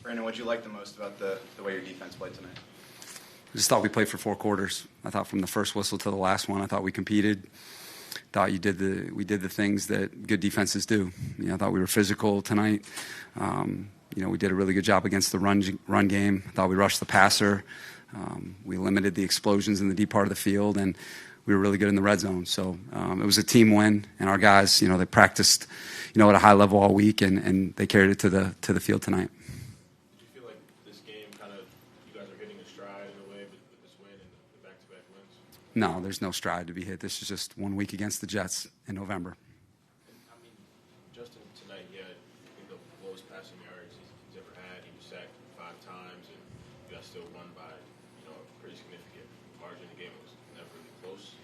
Brandon, what did you like the most about the way your defense played tonight? I just thought we played for 4 quarters. I thought from the first whistle to the last one, I thought we competed. Thought we did the things that good defenses do. I thought we were physical tonight. We did a really good job against the run game. I thought we rushed the passer. We limited the explosions in the deep part of the field, and we were really good in the red zone. So it was a team win, and our guys, they practiced, at a high level all week, and they carried it to the field tonight. Did you feel like this game you guys are hitting a stride in a way with this win and the back-to-back wins? No, there's no stride to be hit. This is just 1 week against the Jets in November. Justin tonight, he had the lowest passing yards he's ever had. He was sacked 5 times, and you guys still won by a pretty significant margin. The game was never really close.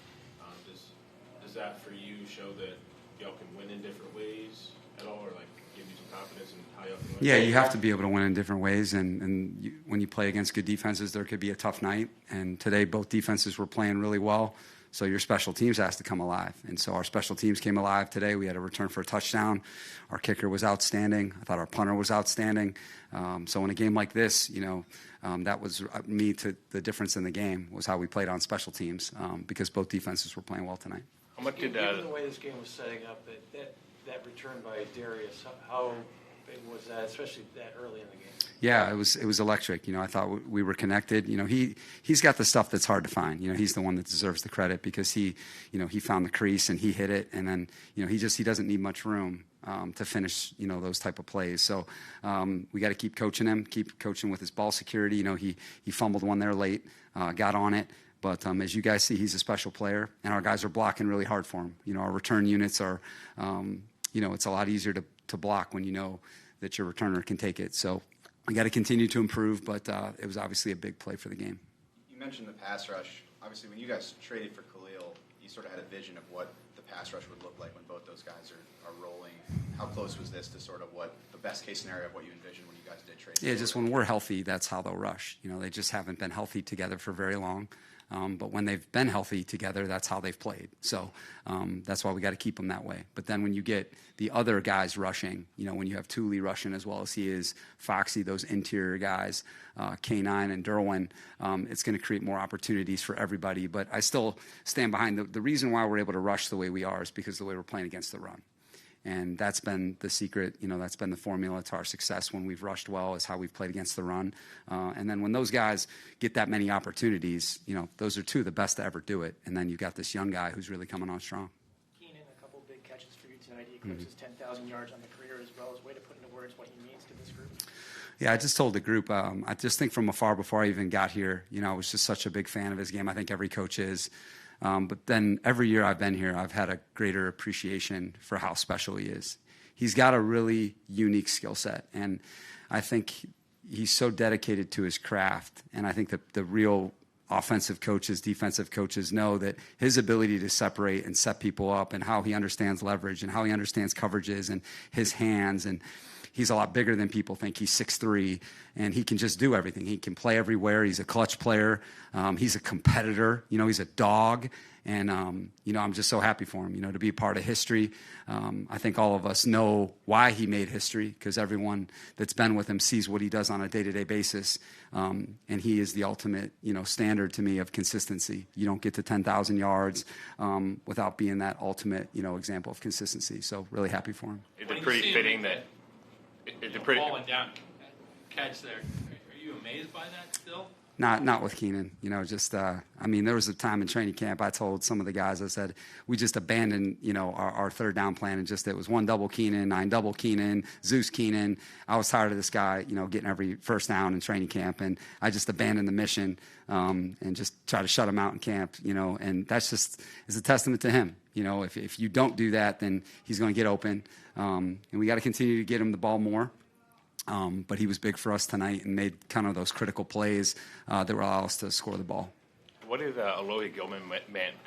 Does that for you show that y'all can win in different ways at all, or give you some confidence in how y'all can win? Yeah, you have to be able to win in different ways, and when you play against good defenses, there could be a tough night. And today, both defenses were playing really well. So your special teams has to come alive. And so our special teams came alive today. We had a return for a touchdown. Our kicker was outstanding. I thought our punter was outstanding. So in a game like this, that was the difference in the game was how we played on special teams because both defenses were playing well tonight. How much did Given the way this game was setting up, that return by Darius, how big was that, especially that early in the game? Yeah, it was electric. I thought we were connected. He's got the stuff that's hard to find. He's the one that deserves the credit because he found the crease and he hit it, and then he doesn't need much room to finish those type of plays. So we got to keep coaching him, keep coaching with his ball security. He fumbled one there late, got on it. But as you guys see, he's a special player, and our guys are blocking really hard for him. Our return units are, it's a lot easier to block when you know that your returner can take it. So we got to continue to improve, but it was obviously a big play for the game. You mentioned the pass rush. Obviously, when you guys traded for Khalil, you sort of had a vision of what the pass rush would look like when both those guys are rolling. How close was this to sort of what the best case scenario of what you envisioned when you guys did trade? Yeah, just when we're healthy, that's how they'll rush. They just haven't been healthy together for very long. But when they've been healthy together, that's how they've played. So that's why we got to keep them that way. But then when you get the other guys rushing, when you have Thule rushing as well as he is, Foxy, those interior guys, K9 and Derwin, it's going to create more opportunities for everybody. But I still stand behind the reason why we're able to rush the way we are is because of the way we're playing against the run. And that's been the secret, that's been the formula to our success when we've rushed well is how we've played against the run. And then when those guys get that many opportunities, those are 2 of the best to ever do it. And then you've got this young guy who's really coming on strong. Keenan, a couple big catches for you tonight. He eclipses 10,000 yards on the career as well. As a way to put into words what he means to this group. Yeah, I just told the group, I just think from afar before I even got here, I was just such a big fan of his game. I think every coach is. But then every year I've been here, I've had a greater appreciation for how special he is. He's got a really unique skill set, and I think he's so dedicated to his craft. And I think that the real offensive coaches, defensive coaches know that his ability to separate and set people up and how he understands leverage and how he understands coverages and his hands, and he's a lot bigger than people think. He's 6'3", and he can just do everything. He can play everywhere. He's a clutch player. He's a competitor. He's a dog. And, I'm just so happy for him, to be a part of history. I think all of us know why he made history because everyone that's been with him sees what he does on a day-to-day basis. And he is the ultimate, standard to me of consistency. You don't get to 10,000 yards without being that ultimate, example of consistency. So really happy for him. It's pretty fitting that falling down catch there. Are you amazed by that still? Not with Keenan. There was a time in training camp I told some of the guys, I said, we just abandoned, our third down plan and it was 1 double Keenan, 9 double Keenan, Zeus Keenan. I was tired of this guy, getting every first down in training camp, and I just abandoned the mission and just try to shut him out in camp, and that's just is a testament to him. If you don't do that, then he's going to get open, and we got to continue to get him the ball more. But he was big for us tonight and made kind of those critical plays that will allow us to score the ball. What did Alohi Gilman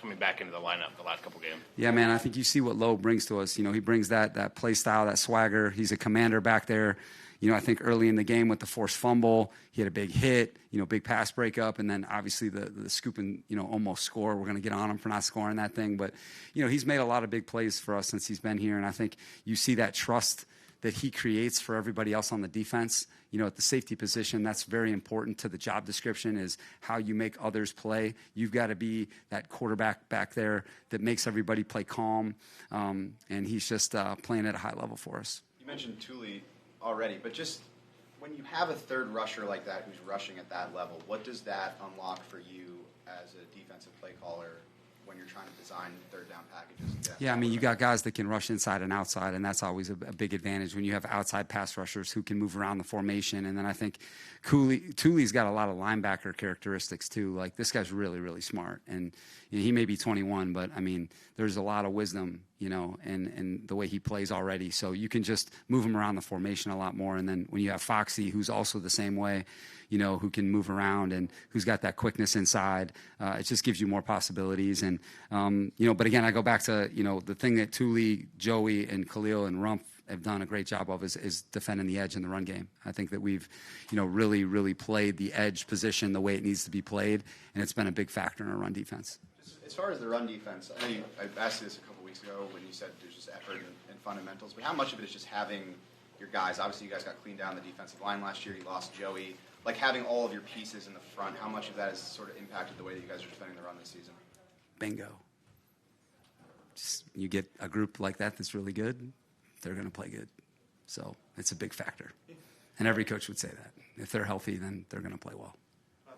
coming back into the lineup the last couple games? Yeah, man, I think you see what Lowe brings to us. He brings that play style, that swagger. He's a commander back there. I think early in the game with the forced fumble, he had a big hit, big pass breakup, and then obviously the scoop and, almost score. We're going to get on him for not scoring that thing. But, he's made a lot of big plays for us since he's been here, and I think you see that trust that he creates for everybody else on the defense. You know, at the safety position, that's very important to the job description, is how you make others play. You've got to be that quarterback back there that makes everybody play calm, and he's just playing at a high level for us. You mentioned Thule already, but just when you have a third rusher like that who's rushing at that level, what does that unlock for you as a defensive play caller when you're trying to design third down packages? Yeah, I mean, you got guys that can rush inside and outside, and that's always a big advantage when you have outside pass rushers who can move around the formation. And then I think Thule's got a lot of linebacker characteristics too. Like, this guy's really, really smart, and you know, he may be 21, but I mean, there's a lot of wisdom, you know, in the way he plays already. So you can just move him around the formation a lot more. And then when you have Foxy, who's also the same way, you know, who can move around and who's got that quickness inside, it just gives you more possibilities. And, you know, but again, I go back to, you know, the thing that Thule, Joey, and Khalil and Rumph have done a great job of is defending the edge in the run game. I think that we've, you know, really, really played the edge position the way it needs to be played, and it's been a big factor in our run defense. As far as the run defense, I know I asked you this a couple weeks ago when you said there's just effort and fundamentals, but how much of it is just having your guys? Obviously, you guys got cleaned down the defensive line last year. You lost Joey. Like, having all of your pieces in the front, how much of that has sort of impacted the way that you guys are defending the run this season? Bingo. Just, you get a group like that that's really good, they're going to play good. So it's a big factor. And every coach would say that. If they're healthy, then they're going to play well.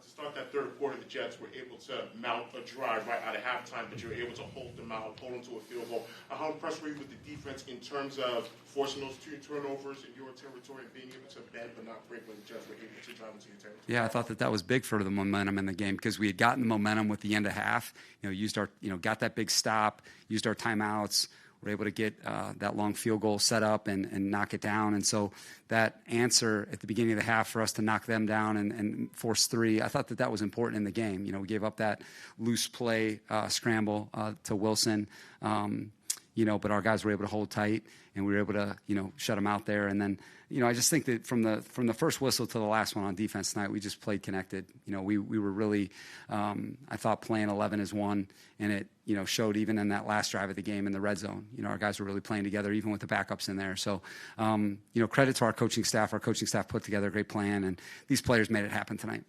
To start that third quarter, the Jets were able to mount a drive right out of halftime, but you were able to hold them out, hold them to a field goal. How impressed were you with the defense in terms of forcing those 2 turnovers in your territory and being able to bend but not break when the Jets were able to drive into your territory? Yeah, I thought that was big for the momentum in the game, because we had gotten the momentum with the end of half. You know, got that big stop, used our timeouts. We're able to get that long field goal set up and knock it down. And so that answer at the beginning of the half for us to knock them down and force 3, I thought that was important in the game. You know, we gave up that loose play scramble to Wilson, you know, but our guys were able to hold tight, and we were able to, you know, shut them out there. And then, you know, I just think that from the first whistle to the last one on defense tonight, we just played connected. You know, we were really, I thought, playing 11 as one, and it, you know, showed even in that last drive of the game in the red zone. You know, our guys were really playing together, even with the backups in there. So, you know, credit to our coaching staff. Our coaching staff put together a great plan, and these players made it happen tonight.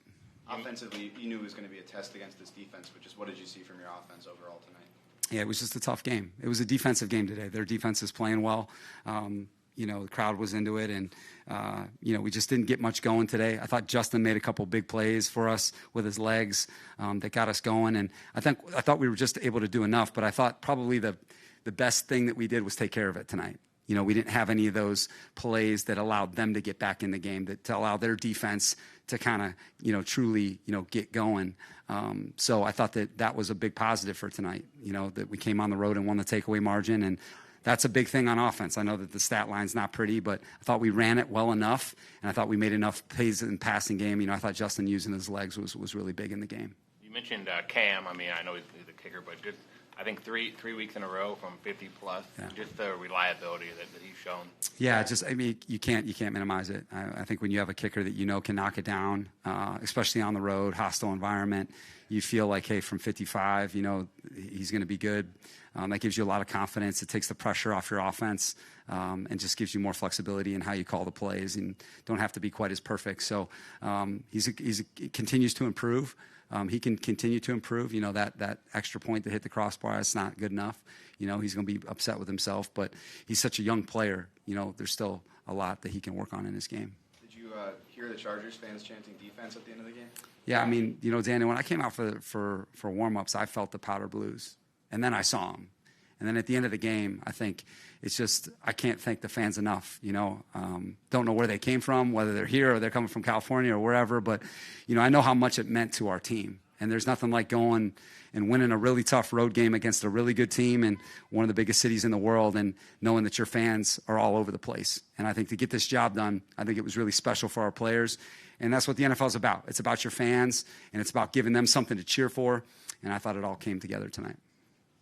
Offensively, you knew it was going to be a test against this defense, but just what did you see from your offense overall tonight? Yeah, it was just a tough game. It was a defensive game today. Their defense is playing well. You know, the crowd was into it, and, you know, we just didn't get much going today. I thought Justin made a couple big plays for us with his legs that got us going, and I thought we were just able to do enough, but I thought probably the best thing that we did was take care of it tonight. You know, we didn't have any of those plays that allowed them to get back in the game, to allow their defense to kind of, you know, truly, you know, get going. So I thought that was a big positive for tonight, you know, that we came on the road and won the takeaway margin, and that's a big thing on offense. I know that the stat line's not pretty, but I thought we ran it well enough, and I thought we made enough plays in passing game. You know, I thought Justin using his legs was really big in the game. You mentioned Cam. I mean, I know he's the kicker, but just I think three weeks in a row from 50 plus. Yeah. Just the reliability that he's shown. Yeah, I mean, you can't minimize it. I think when you have a kicker that you know can knock it down, especially on the road, hostile environment, you feel like, hey, from 55, you know, he's going to be good. That gives you a lot of confidence. It takes the pressure off your offense, and just gives you more flexibility in how you call the plays, and don't have to be quite as perfect. So he continues to improve. He can continue to improve. You know, that extra point that hit the crossbar, it's not good enough. You know, he's going to be upset with himself, but he's such a young player. You know, there's still a lot that he can work on in his game. Did you hear the Chargers fans chanting defense at the end of the game? Yeah, I mean, you know, Danny, when I came out for warm-ups, I felt the powder blues. And then I saw them. And then at the end of the game, I think it's just, I can't thank the fans enough, you know. Don't know where they came from, whether they're here or they're coming from California or wherever, but, you know, I know how much it meant to our team. And there's nothing like going and winning a really tough road game against a really good team in one of the biggest cities in the world, and knowing that your fans are all over the place. And I think to get this job done, I think it was really special for our players. And that's what the NFL is about. It's about your fans, and it's about giving them something to cheer for. And I thought it all came together tonight.